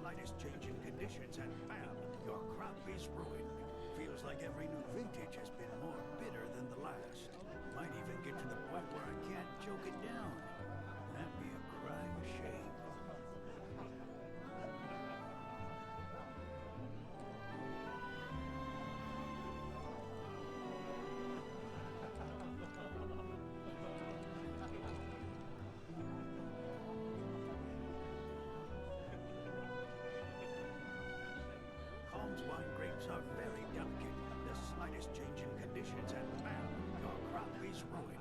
slightest change in conditions and bam, your crop is ruined. Feels like every new vintage has been more bitter than the last. Might even get to the point where I can't choke it down. That'd be a crying shame. Calm's wine grapes are very delicate. The slightest change in conditions and bam, your crop is ruined.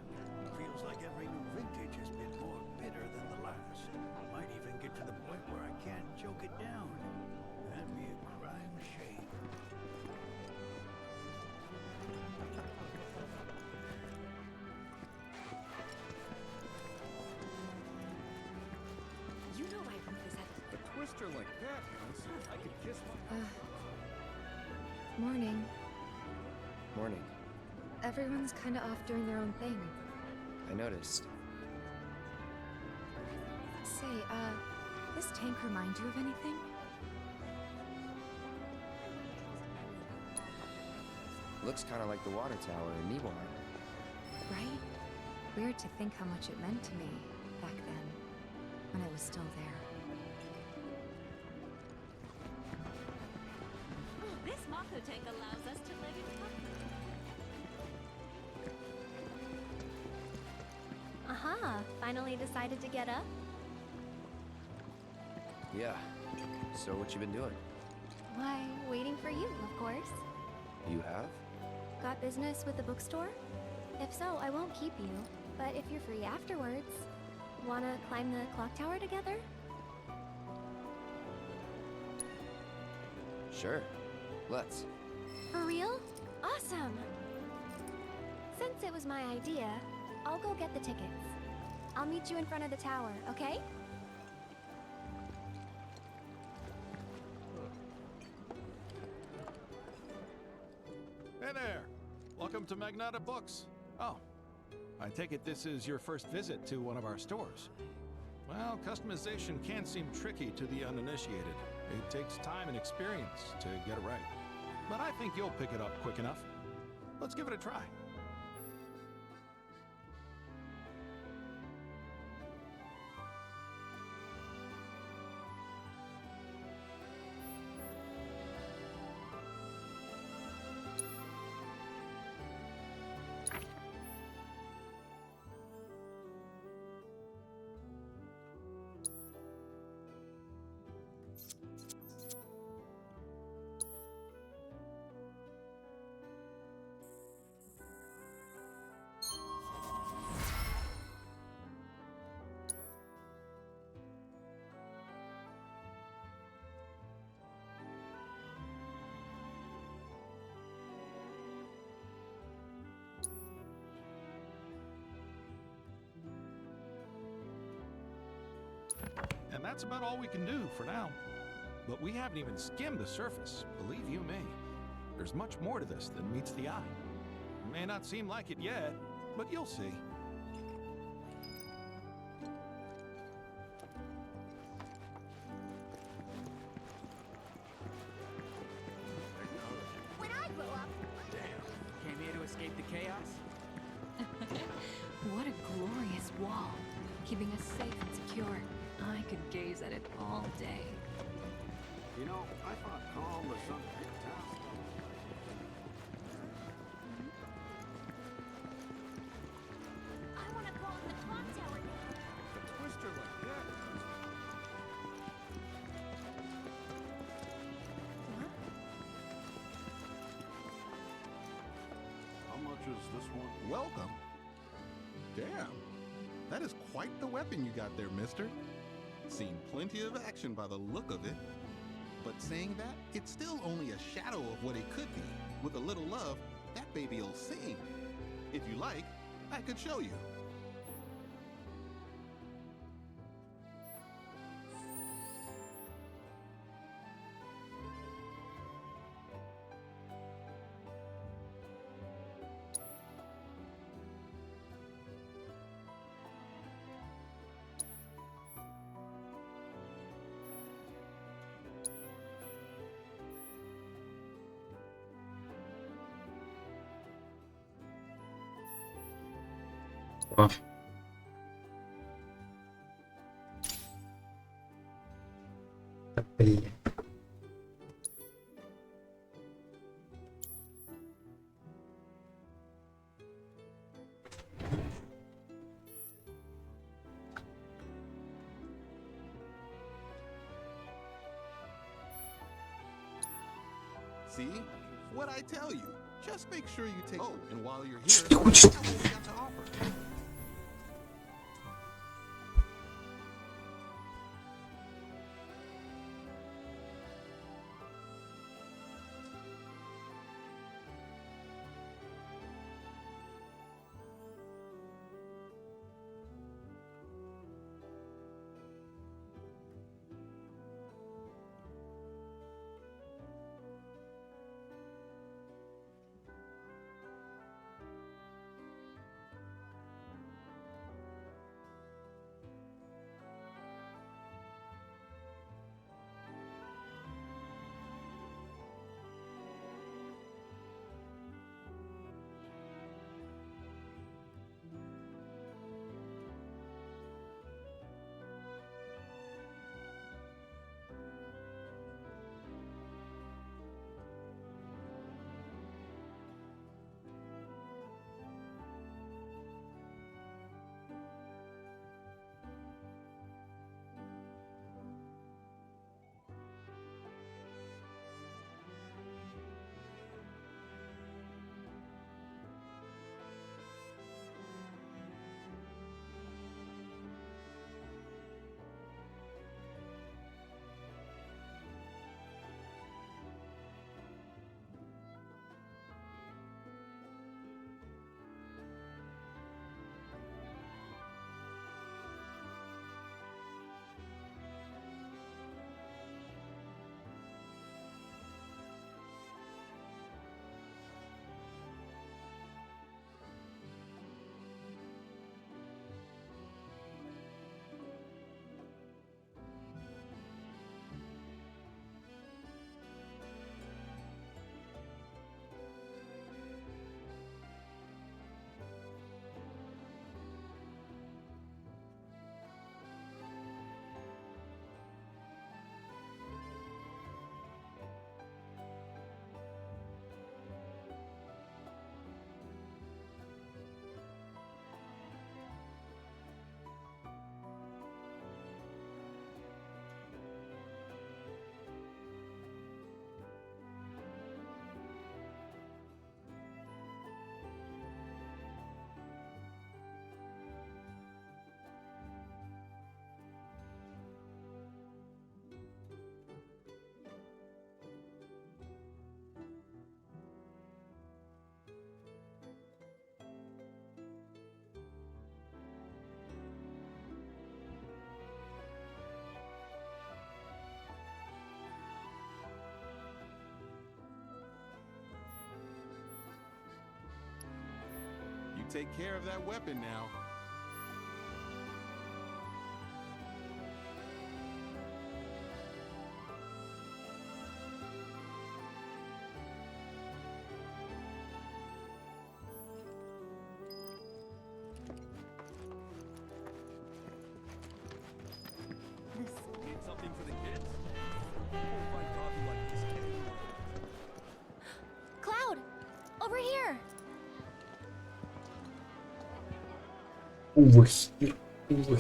Feels like every new vintage has been more bitter than the last. Might even get to the point where I can't choke it down. That'd be a crying shame. You know I wrote this at A twister like that, once I could kiss my... Morning. Morning. Everyone's kinda off doing their own thing. I noticed. Say, this tank remind you of anything? Looks kind of like the water tower in Niwan. Right? Weird to think how much it meant to me back then, when it was still there. This Mako tank allows us to live in comfort. Aha! Finally decided to get up? Yeah. So what you been doing? Why, waiting for you, of course. You have? Got business with the bookstore? If so, I won't keep you. But if you're free afterwards, wanna climb the clock tower together? Sure. Let's. For real? Awesome! Since it was my idea, I'll go get the tickets. I'll meet you in front of the tower, okay? Hey there! Welcome to Magnata Books. Oh, I take it this is your first visit to one of our stores. Well, customization can seem tricky to the uninitiated. It takes time and experience to get it right. But I think you'll pick it up quick enough. Let's give it a try. And that's about all we can do for now. But we haven't even skimmed the surface, believe you me. There's much more to this than meets the eye. It may not seem like it yet, but you'll see. When I grow up... Damn. Came here to escape the chaos? What a glorious wall, keeping us safe and secure. I could gaze at it all day. You know, I thought calm was something fantastic. I want to go on the clock tower now. A twister like that. How much is this one? Welcome. Damn. That is quite the weapon you got there, mister. Seen plenty of action by the look of it. But saying that, it's still only a shadow of what it could be. With a little love, that baby'll sing. If you like, I could show you. О. Да, блин. See? What I tell you. Just make sure you take. Oh, and while you're here, Что ты хочешь? check out what we got to offer. You take care of that weapon now. Need something for the kids? Won't find coffee like this anywhere. Cloud! Over here! Ой, ой.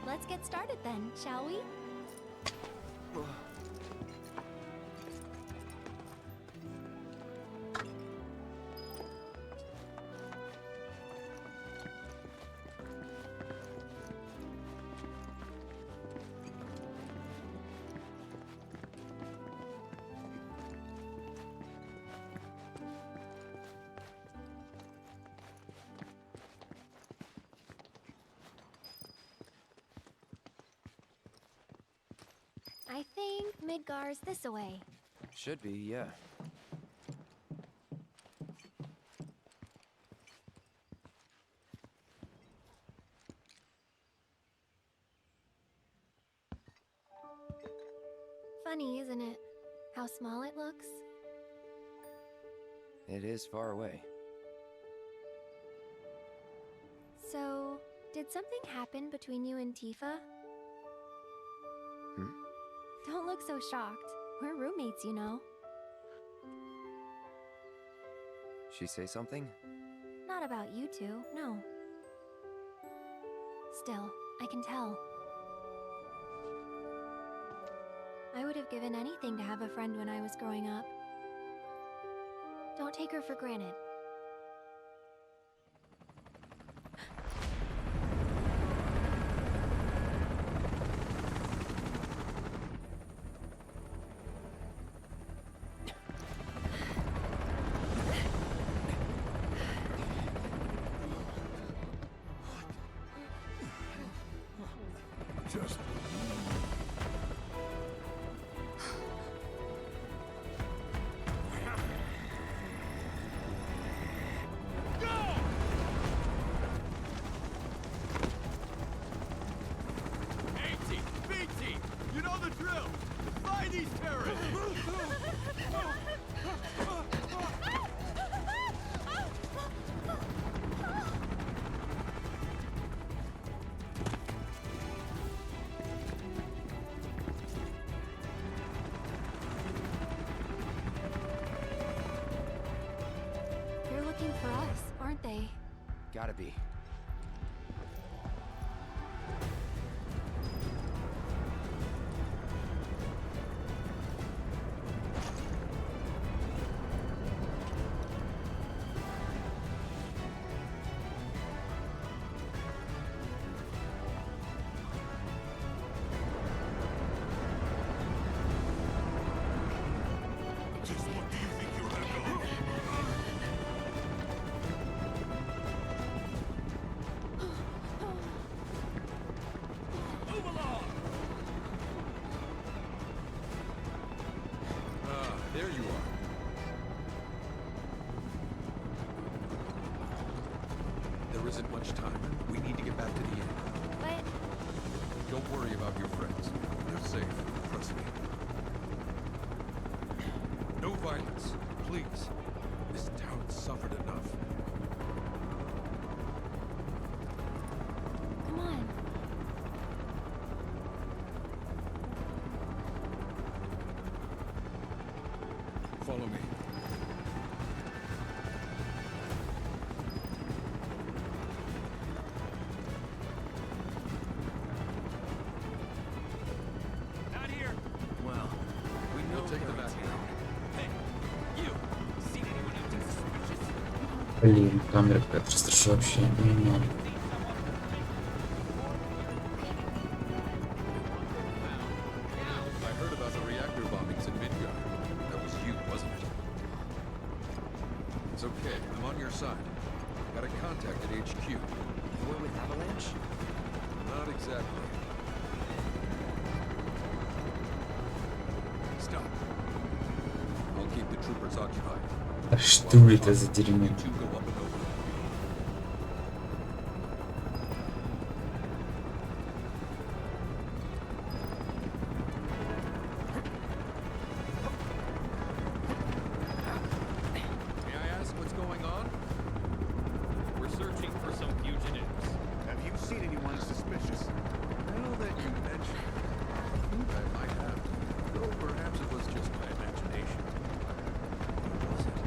Let's get started then, shall we? I think Midgar's this away. Should be, yeah. Funny, isn't it? How small it looks? It is far away. So, did something happen between you and Tifa? Hmm? Don't look so shocked. We're roommates, you know. She say something? Not about you two, no. Still, I can tell. I would have given anything to have a friend when I was growing up. Don't take her for granted. Just A-Team, B-Team, you know the drill. Find these terrorists. They're looking for us, aren't they? Gotta be. Just what do you think you're gonna go? Move along. Ah, there you are. There isn't much time. We need to get back to the inn. But Don't worry about your friends. They're safe. Trust me. No violence, please. This town suffered enough. come on. Follow me. Not here. Well, we know We'll take the they're back in town. Hey, you. Seen anyone acting suspicious? Блин, камера какая-то страшная вообще. Не надо. I heard about the reactor bombings in Midgard. That was you, wasn't it? It's okay. I'm on your side. Got a contact at HQ. The one with Avalanche? Not exactly. Stop. I'll keep the troopers occupied. А что это за дерьмо? You two go up and over. May I ask what's going on? We're searching for some fugitives. Have you seen anyone suspicious? Now that you mention it, I think I might have. Though perhaps it was just my imagination. What was it?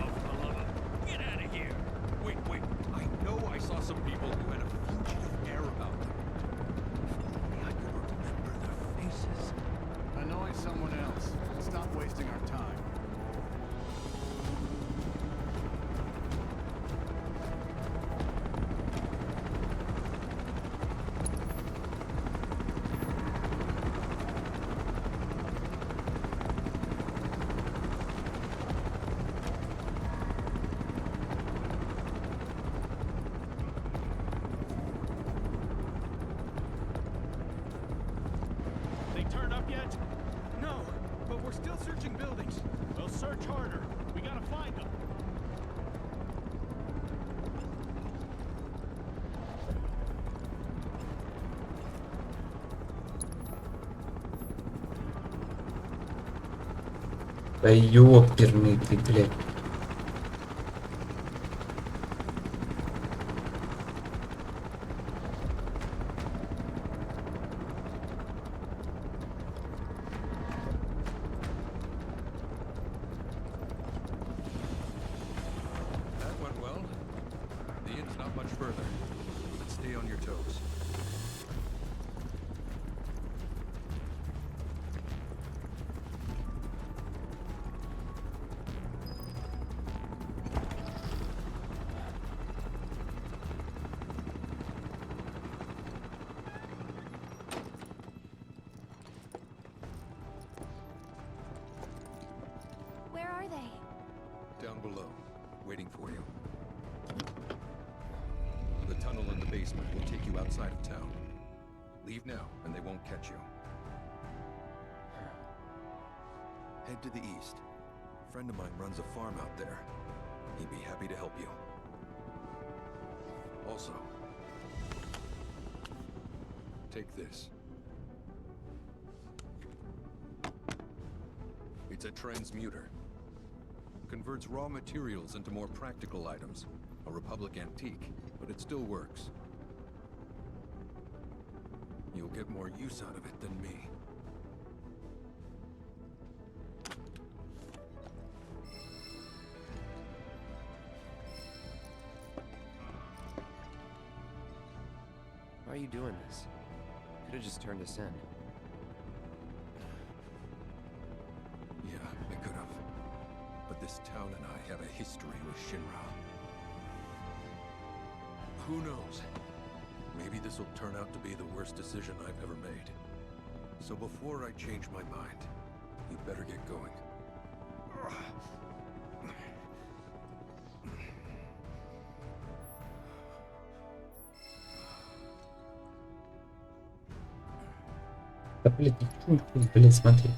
Oh, for the love of... Get out of here. Wait, wait. I know I saw some people who had a fugitive air about them. If only I could remember their faces. Annoy someone else. Stop wasting our time. They turned up yet? No, but we're still searching buildings. We'll search harder. We gotta find them. Да ёперный ты, блядь. The inn's not much further, but stay on your toes. Where are they? Down below, waiting for you. The tunnel in the basement will take you outside of town. Leave now, and they won't catch you. Head to the east. A friend of mine runs a farm out there. He'd be happy to help you. Also, take this. It's a transmuter. Converts raw materials into more practical items. A Republic antique, but it still works. You'll get more use out of it than me. Why are you doing this? Could have just turned us in. Yeah, I could have. But this town and I have a history with Shinra. Who knows? Maybe this will turn out to be the worst decision I've ever made. So before I change my mind, you better get going. Да, блядь, ничего не хуй, блядь, смотри.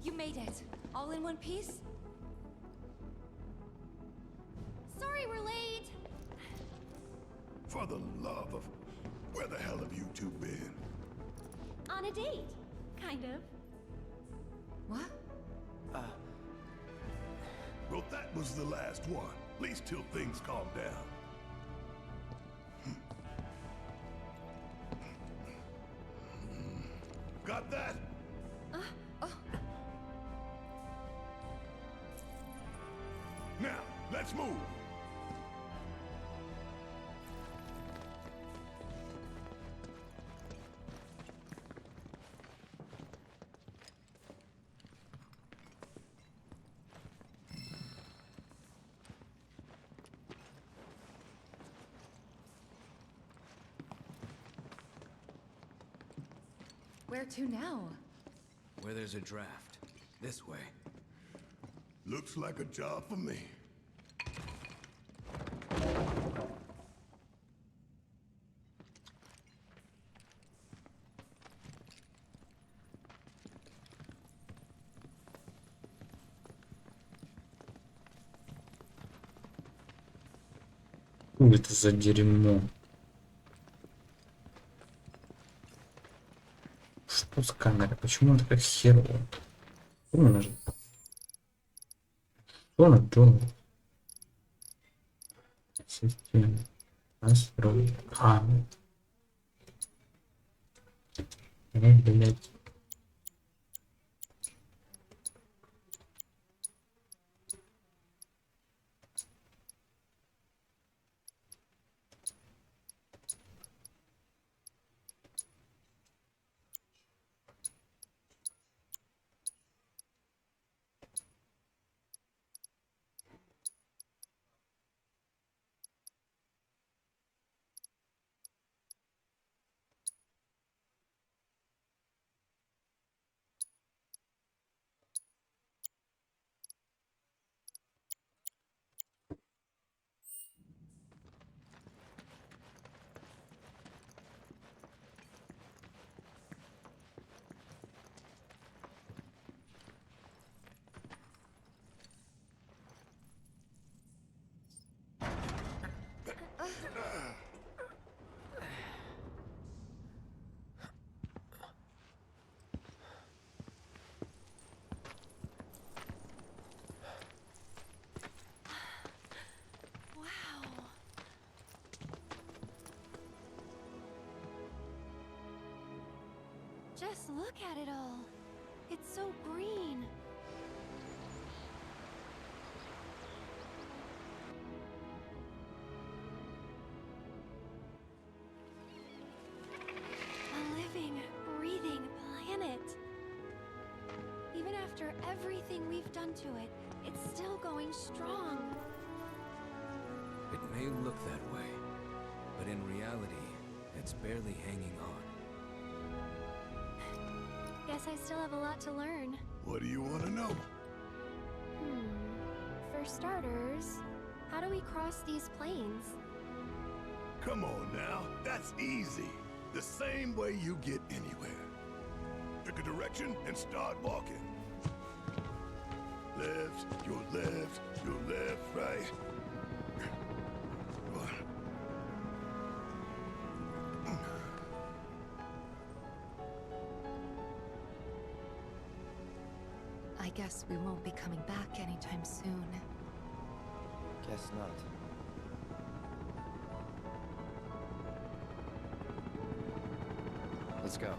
You made it. All in one piece? Sorry we're late. For the love of... Where the hell have you two been? On a date. Kind of. What? Well, that was the last one. At least till things calm down. Got that? Now, let's move. Where to now? Where there's a draft. This way. Looks like a job for me. Что это за дерьмо? Что с камерой? Почему она такая херовая? Что она нажала? Что она делает? Система. Настройки. Блять. Just look at it all. It's so green. A living, breathing planet. Even after everything we've done to it, it's still going strong. It may look that way, but in reality, it's barely hanging on. Guess I still have a lot to learn. What do you want to know? For starters, how do we cross these plains? Come on now, that's easy. The same way you get anywhere. Pick a direction and start walking. Left, your left, your left, right. I guess we won't be coming back anytime soon. Guess not. Let's go.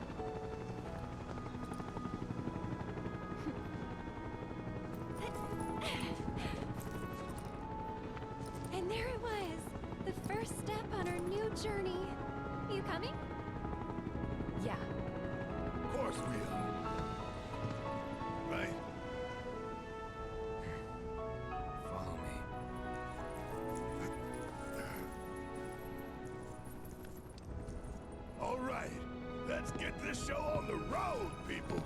And there it was, the first step on our new journey. You coming? Yeah. Of course we are. Right? Follow me. All right, let's get this show on the road, people.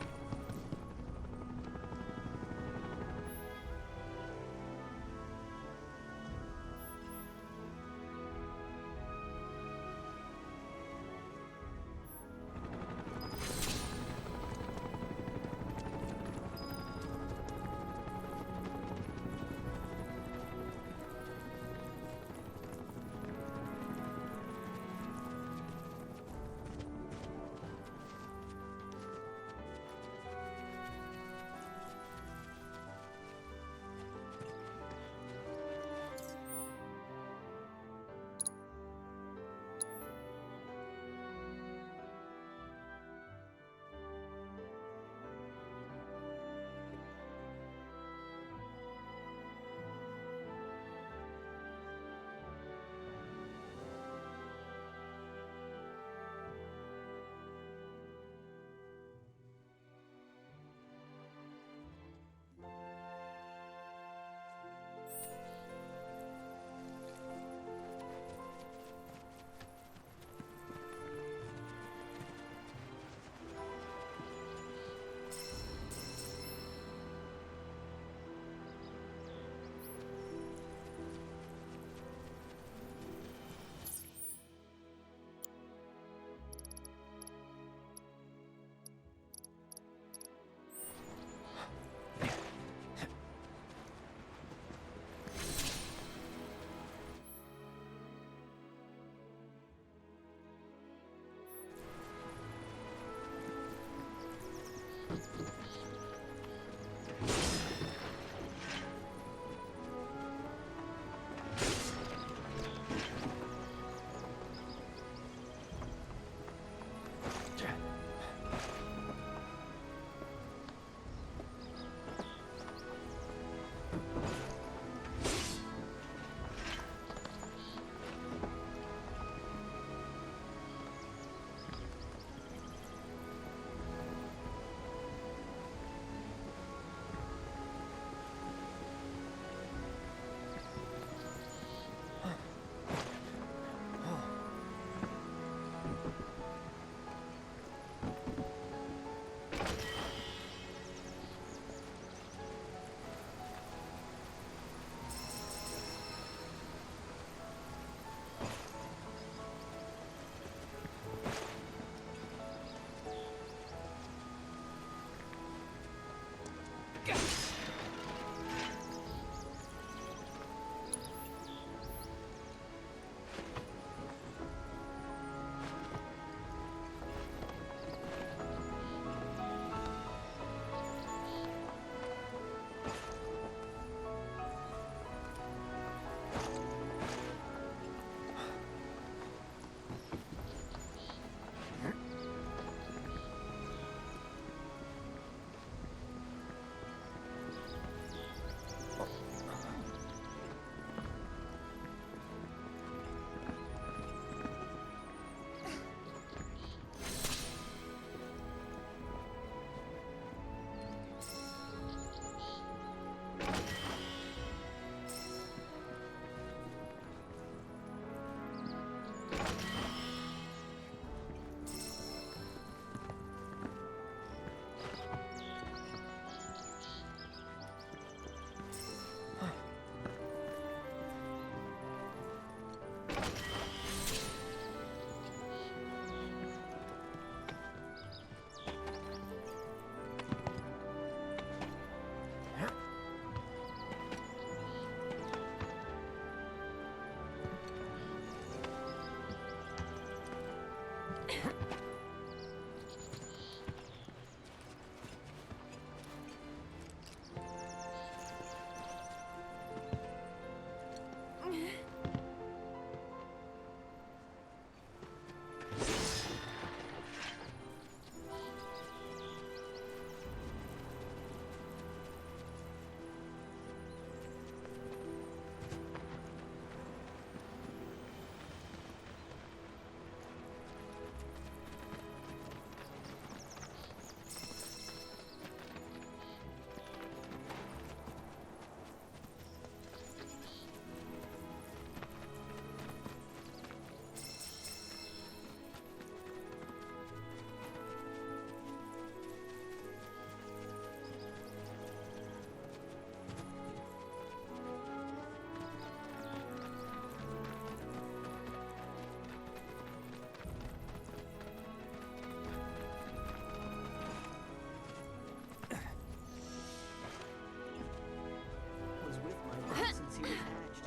Was with my dad since he was hatched,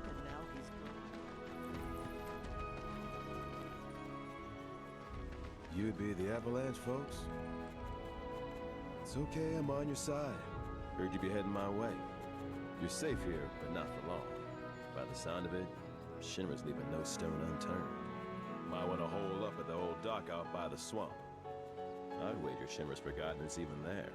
and now he's gone. You'd be the Avalanche, folks? It's okay, I'm on your side. Heard you'd be heading my way. You're safe here, but not for long. By the sound of it, Shinra's leaving no stone unturned. Might want to hole up at the old dock out by the swamp. I'd wager Shinra's forgotten it's even there.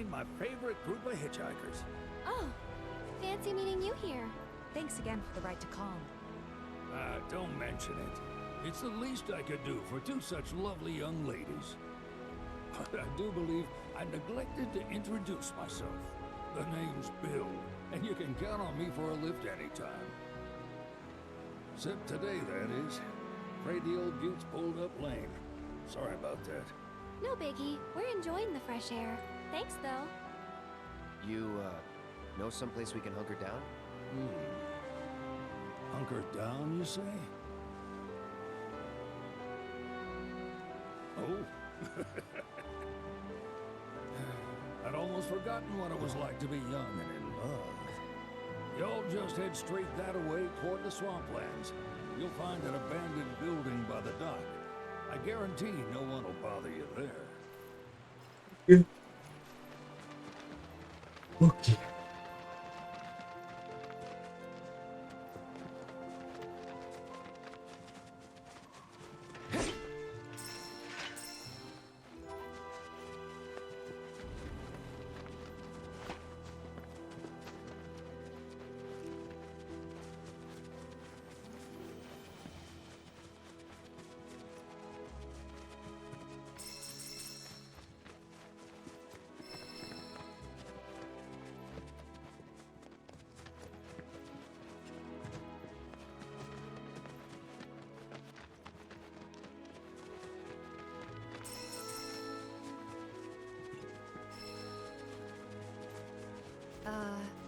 my favorite group of hitchhikers. Oh, fancy meeting you here. Thanks again for the ride to Calm. Don't mention it. It's the least I could do for two such lovely young ladies. But I do believe I neglected to introduce myself. The name's Bill, and you can count on me for a lift anytime. Except today, that is. Afraid the old Butte's pulled up lame. Sorry about that. No biggie. We're enjoying the fresh air. Thanks, though. You, know someplace we can hunker down? Hunker down, you say? Oh. I'd almost forgotten what it was like to be young and in love. Y'all just head straight that away toward the swamplands. You'll find an abandoned building by the dock. I guarantee no one will bother you there. Okay.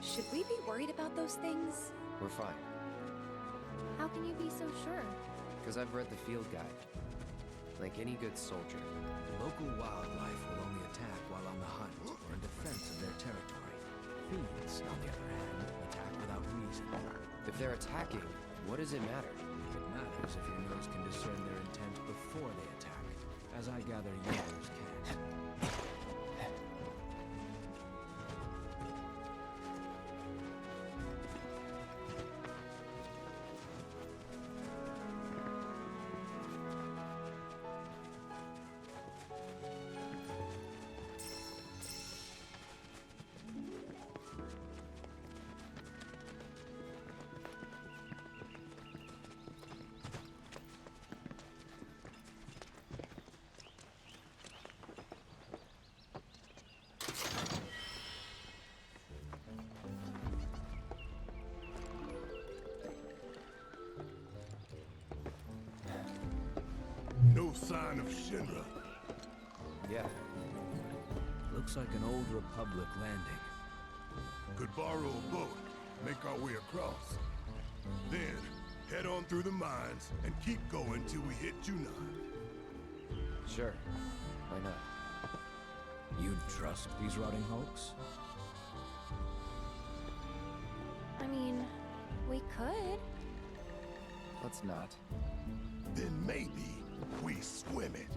Should we be worried about those things? We're fine. How can you be so sure? Because I've read the field guide. Like any good soldier. Local wildlife will only attack while on the hunt or in defense of their territory. Fiends, on the other hand, attack without reason. If they're attacking, what does it matter? It matters if your nose can discern their intent before they attack, as I gather yours can. No sign of Shinra. Yeah. Looks like an old Republic landing. Could borrow a boat, make our way across. Then, head on through the mines and keep going till we hit Junon. Sure. Why not? You'd trust these rotting hulks? I mean, we could. Let's not. Then maybe we swim it.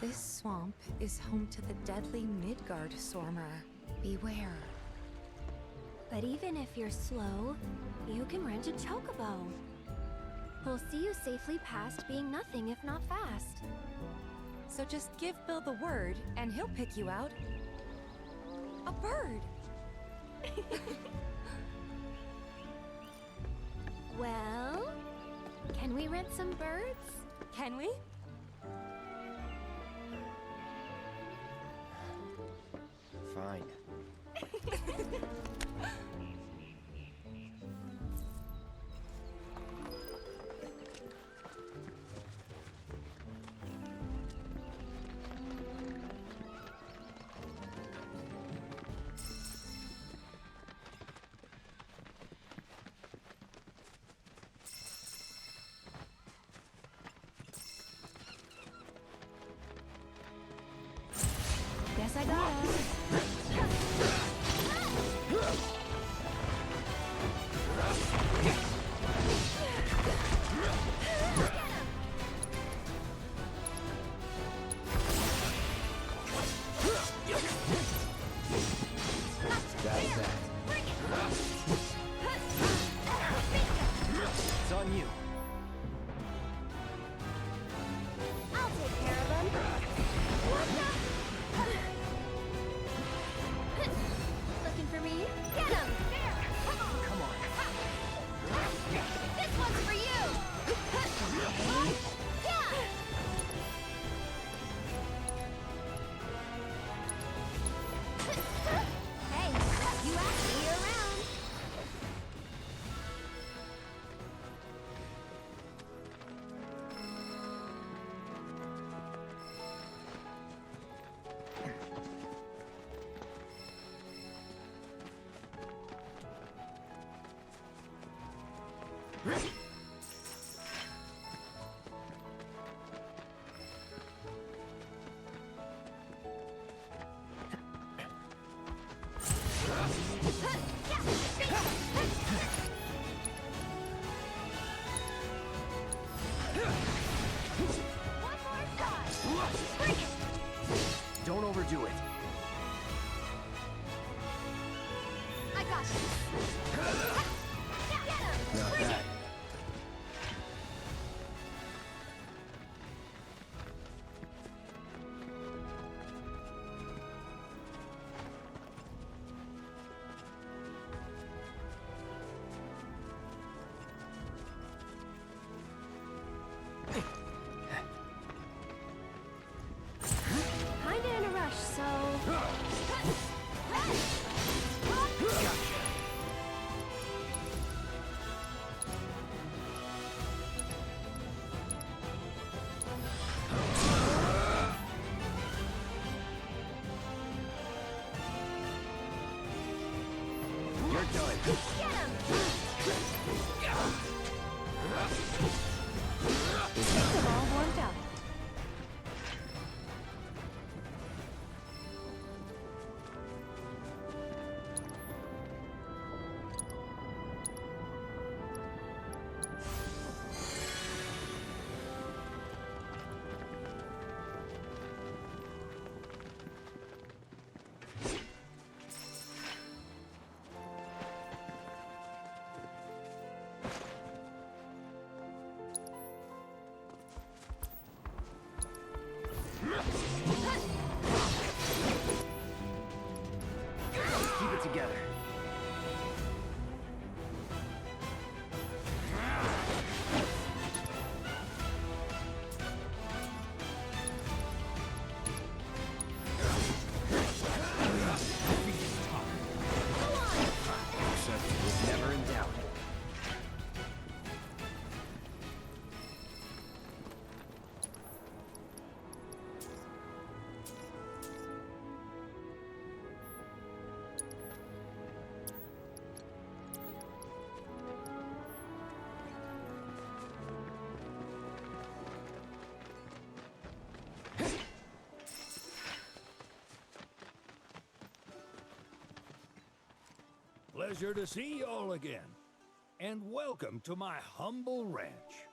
This swamp is home to the deadly Midgard Sormer. Beware. But even if you're slow, you can rent a chocobo. We'll see you safely past being nothing if not fast. So just give Bill the word, and he'll pick you out. A bird! Well, can we rent some birds? Can we? Fine. Guess I gotta. Don't overdo it. I got you. Not bad. Kinda in a rush, so... You're done. Get him! They're all warmed up. Keep it together. Except it was never in doubt. Pleasure to see you all again. And welcome to my humble ranch.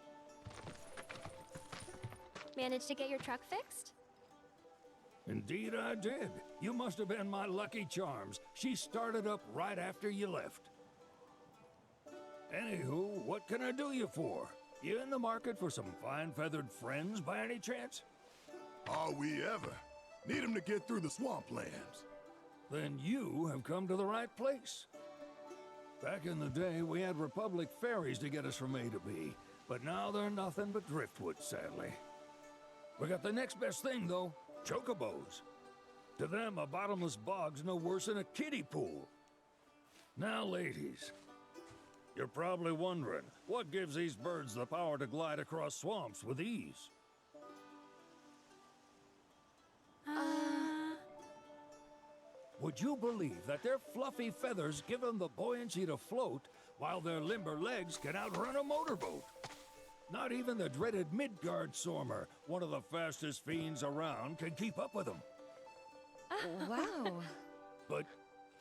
Managed to get your truck fixed? Indeed I did. You must have been my lucky charms. She started up right after you left. Anywho, what can I do you for? You in the market for some fine-feathered friends by any chance? Are we ever? Need 'em to get through the swamplands. Then you have come to the right place. Back in the day, we had Republic ferries to get us from A to B, but now they're nothing but driftwood, sadly. We got the next best thing, though, chocobos. To them, a bottomless bog's no worse than a kiddie pool. Now, ladies, you're probably wondering, what gives these birds the power to glide across swamps with ease? Would you believe that their fluffy feathers give them the buoyancy to float, while their limber legs can outrun a motorboat? Not even the dreaded Midgard Sormer, one of the fastest fiends around, can keep up with them. Wow. But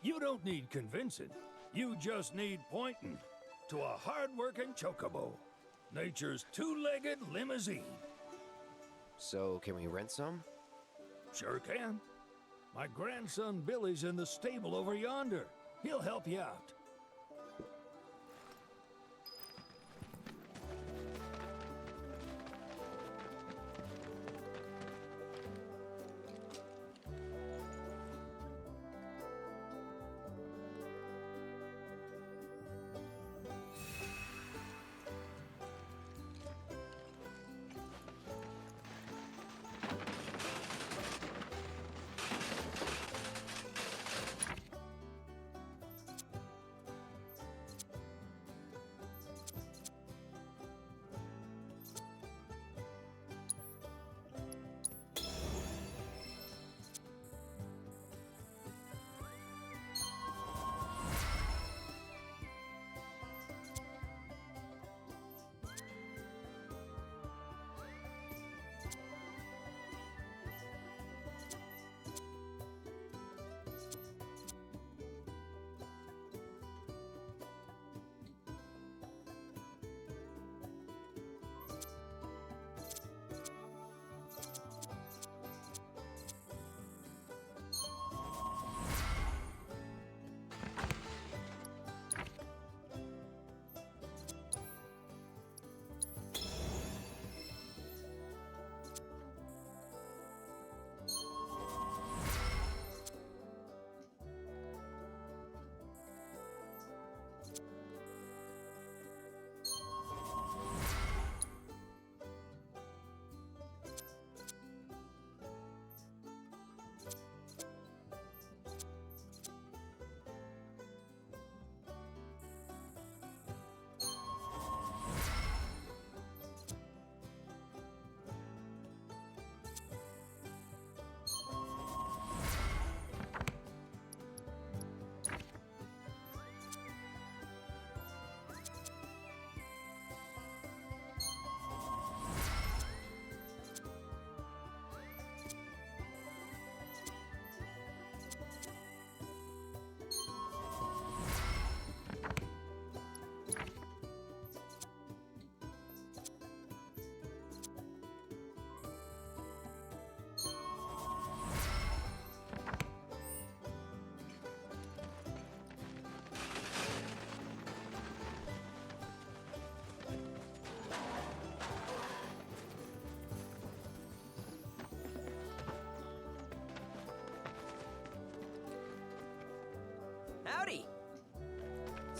you don't need convincing. You just need pointing to a hard-working chocobo. Nature's two-legged limousine. So, can we rent some? Sure can. My grandson Billy's in the stable over yonder. He'll help you out.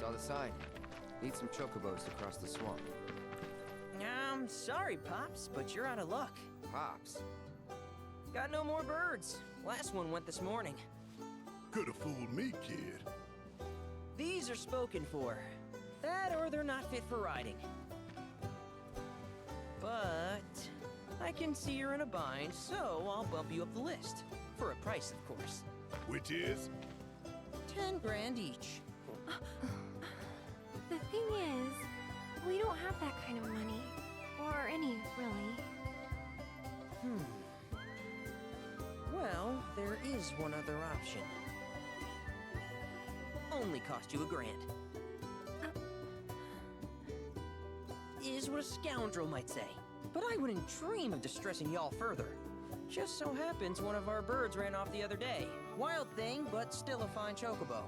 Saw the sign. Need some chocobos to cross the swamp. Sorry, Pops, but you're out of luck. Pops? Got no more birds. Last one went this morning. Could have fooled me, kid. These are spoken for. That or they're not fit for riding. But I can see you're in a bind, so I'll bump you up the list. For a price, of course. Which is? 10 grand each. The thing is, we don't have that kind of money. Or any, really. Well, there is one other option. Only cost you $1 grand. Is what a scoundrel might say. But I wouldn't dream of distressing y'all further. Just so happens one of our birds ran off the other day. Wild thing, but still a fine chocobo.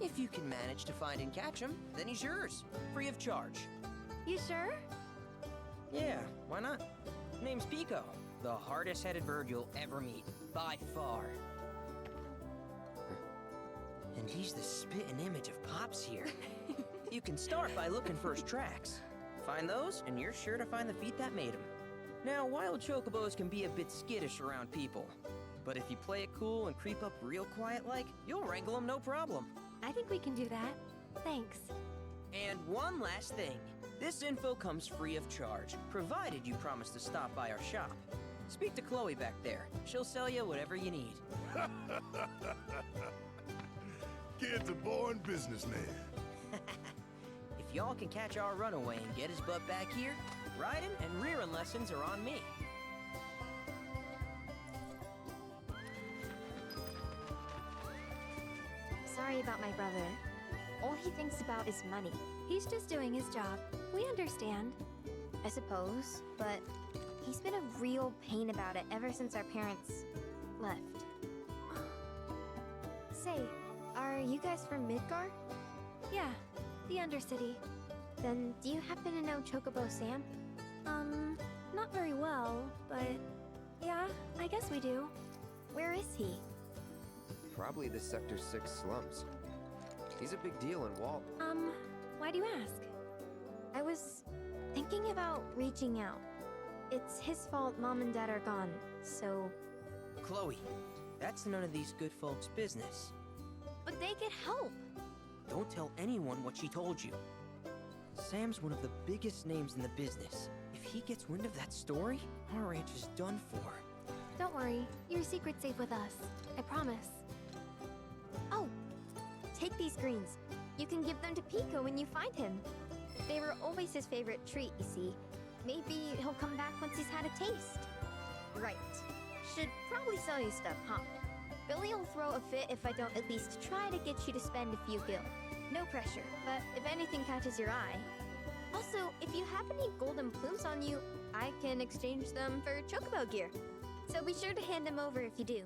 If you can manage to find and catch him, then he's yours. Free of charge. You sure? Yeah, why not? Name's Pico. The hardest-headed bird you'll ever meet. By far. And he's the spitting image of Pops here. You can start by looking for his tracks. Find those, and you're sure to find the feet that made him. Now, wild chocobos can be a bit skittish around people. But if you play it cool and creep up real quiet-like, you'll wrangle them no problem. I think we can do that. Thanks. And one last thing. This info comes free of charge, provided you promise to stop by our shop. Speak to Chloe back there. She'll sell you whatever you need. Kid's a born businessman. If y'all can catch our runaway and get his butt back here, riding and rearing lessons are on me. Sorry about my brother. All he thinks about is money. He's just doing his job. We understand. I suppose, but he's been a real pain about it ever since our parents left. Say, are you guys from Midgar? Yeah, the Undercity. Then do you happen to know Chocobo Sam? Not very well, but yeah, I guess we do. Where is he? Probably the Sector 6 slums. He's a big deal in Walt. Why do you ask? I was thinking about reaching out. It's his fault Mom and Dad are gone, so... Chloe, that's none of these good folks' business. But they get help! Don't tell anyone what she told you. Sam's one of the biggest names in the business. If he gets wind of that story, our ranch is done for. Don't worry, your secret's safe with us. I promise. Oh! Take these greens. You can give them to Pico when you find him. They were always his favorite treat, you see. Maybe he'll come back once he's had a taste. Right. Should probably sell you stuff, huh? Billy will throw a fit if I don't at least try to get you to spend a few gil. No pressure, but if anything catches your eye. Also, if you have any golden plumes on you, I can exchange them for chocobo gear. So be sure to hand them over if you do.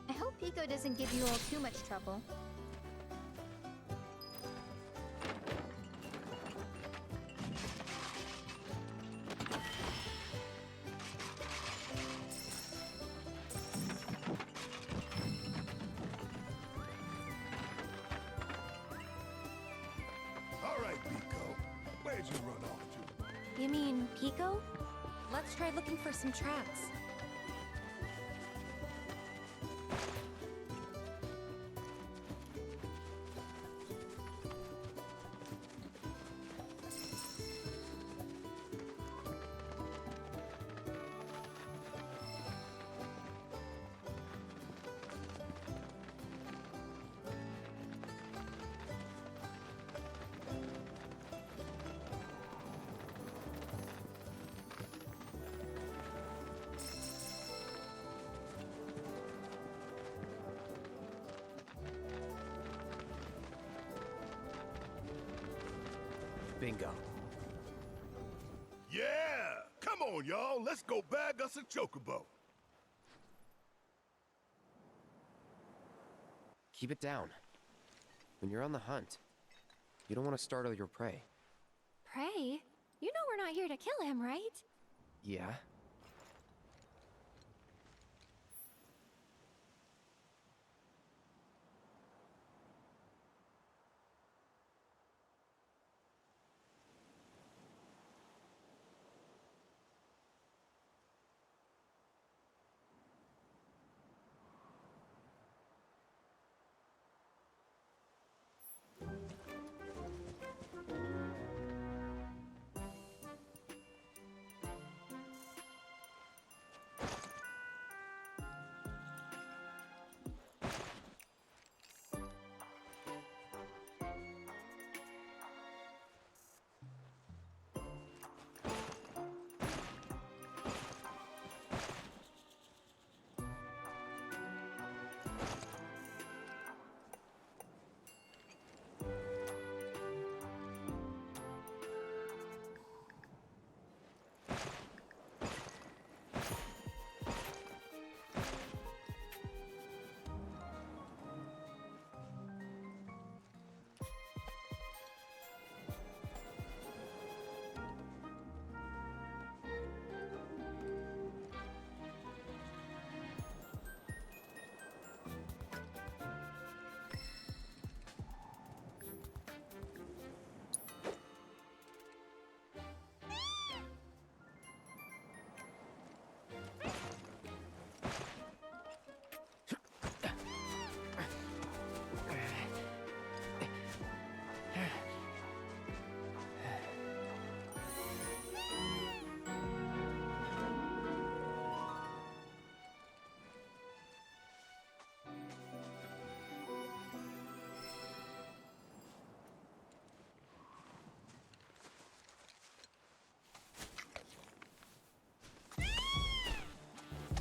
I hope Pico doesn't give you all too much trouble. All right, Pico. Where'd you run off to? You mean Pico? Let's try looking for some tracks. Bingo. Yeah! Come on, y'all. Let's go bag us a chocobo. Keep it down. When you're on the hunt, you don't want to startle your prey. Prey? You know we're not here to kill him, right? Yeah?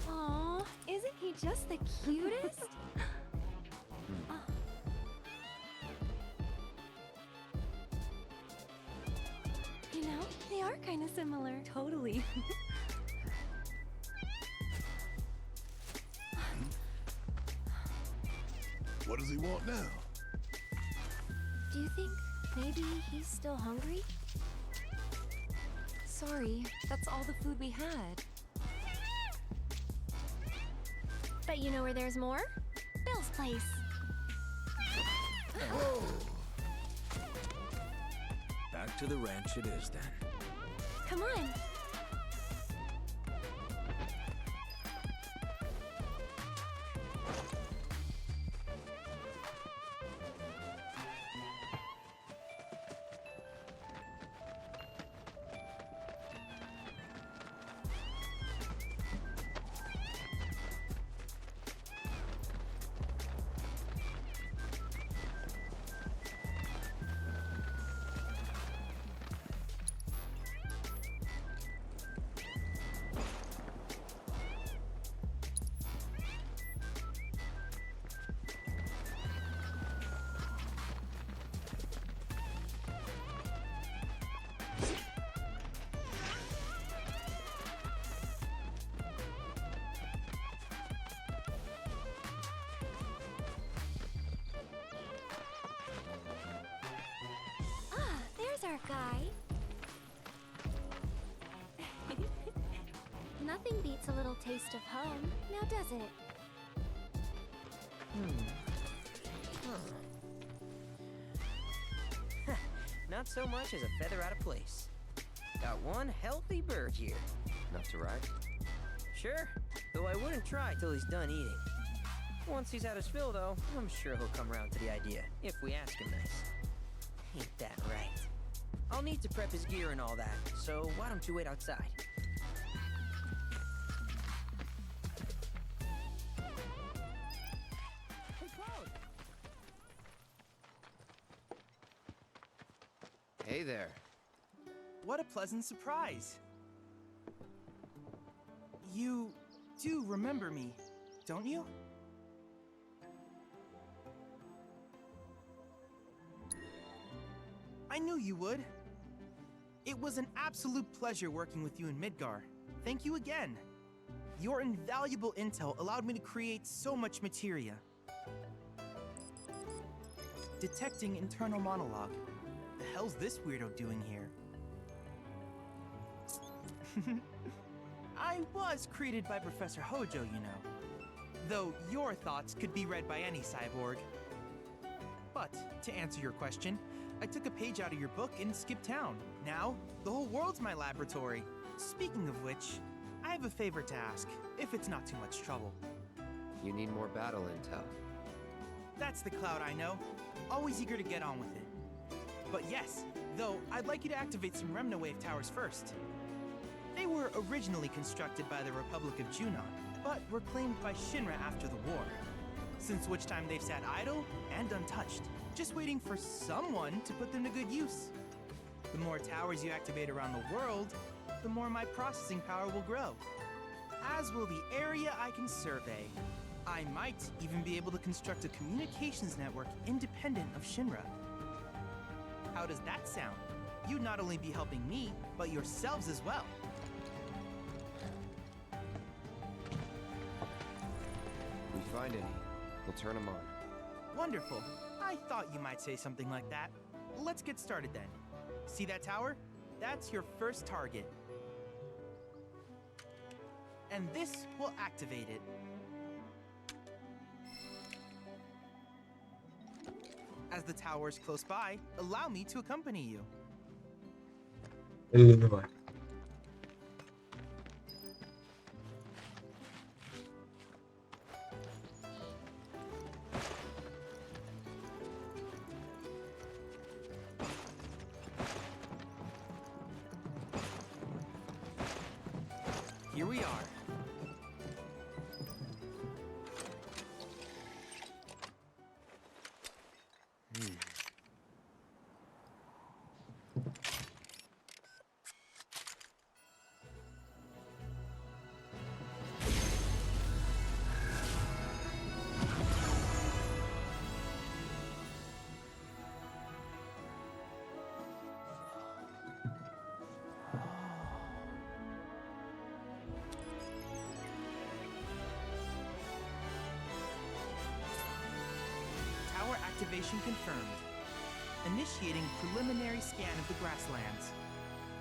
Aw, isn't he just the cutest? You know, they are kind of similar. Totally. What does he want now? Do you think maybe he's still hungry? Sorry, that's all the food we had. But you know where there's more? Bill's place. Whoa! Back to the ranch it is then. Come on. Our guy. Nothing beats a little taste of home, now does it? Not so much as a feather out of place. Got one healthy bird here. Enough to ride? Sure, though I wouldn't try till he's done eating. Once he's had his fill, though, I'm sure he'll come around to the idea, if we ask him nice. Ain't that right? I'll need to prep his gear and all that, so why don't you wait outside? Hey there. What a pleasant surprise. You do remember me, don't you? I knew you would. It was an absolute pleasure working with you in Midgar. Thank you again. Your invaluable intel allowed me to create so much materia. Detecting internal monologue. The hell's this weirdo doing here? I was created by Professor Hojo, you know. Though your thoughts could be read by any cyborg. But, to answer your question, I took a page out of your book and skipped town. Now, the whole world's my laboratory. Speaking of which, I have a favor to ask, if it's not too much trouble. You need more battle intel. That's the Cloud I know. Always eager to get on with it. But yes, though, I'd like you to activate some Remna Wave towers first. They were originally constructed by the Republic of Junon, but were claimed by Shinra after the war. Since which time they've sat idle and untouched, just waiting for someone to put them to good use. The more towers you activate around the world, the more my processing power will grow. As will the area I can survey. I might even be able to construct a communications network independent of Shinra. How does that sound? You'd not only be helping me, but yourselves as well. If we find any, we'll turn them on. Wonderful. I thought you might say something like that. Let's get started then. See that tower? That's your first target. And this will activate it. As the tower is close by, allow me to accompany you. Давай. Here we are. Activation confirmed. Initiating preliminary scan of the grasslands.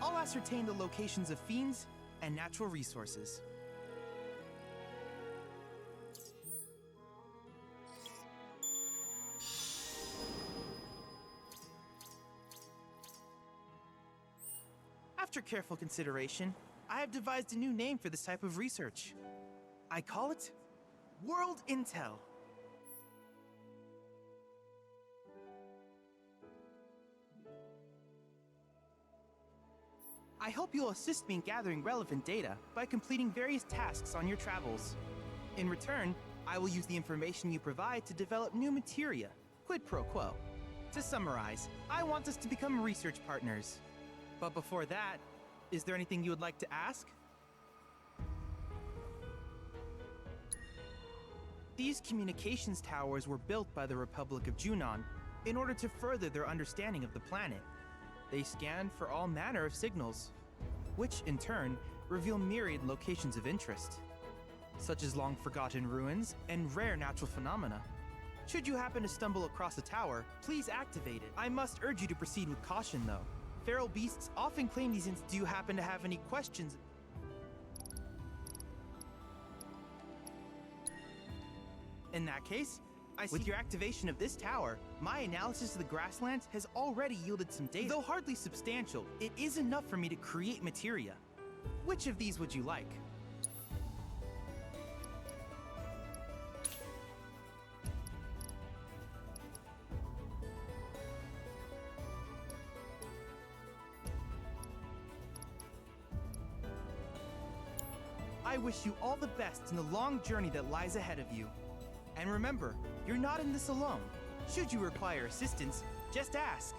I'll ascertain the locations of fiends and natural resources. After careful consideration, I have devised a new name for this type of research. I call it World Intel. I hope you'll assist me in gathering relevant data by completing various tasks on your travels. In return, I will use the information you provide to develop new materia, quid pro quo. To summarize, I want us to become research partners. But before that, is there anything you would like to ask? These communications towers were built by the Republic of Junon in order to further their understanding of the planet. They scan for all manner of signals, which in turn reveal myriad locations of interest, such as long-forgotten ruins and rare natural phenomena. Should you happen to stumble across a tower, please activate it. I must urge you to proceed with caution, though. Feral beasts often claim these Do you happen to have any questions? In that case, with your activation of this tower, my analysis of the grasslands has already yielded some data. Though hardly substantial, it is enough for me to create materia. Which of these would you like? I wish you all the best in the long journey that lies ahead of you. And remember, you're not in this alone. Should you require assistance, just ask.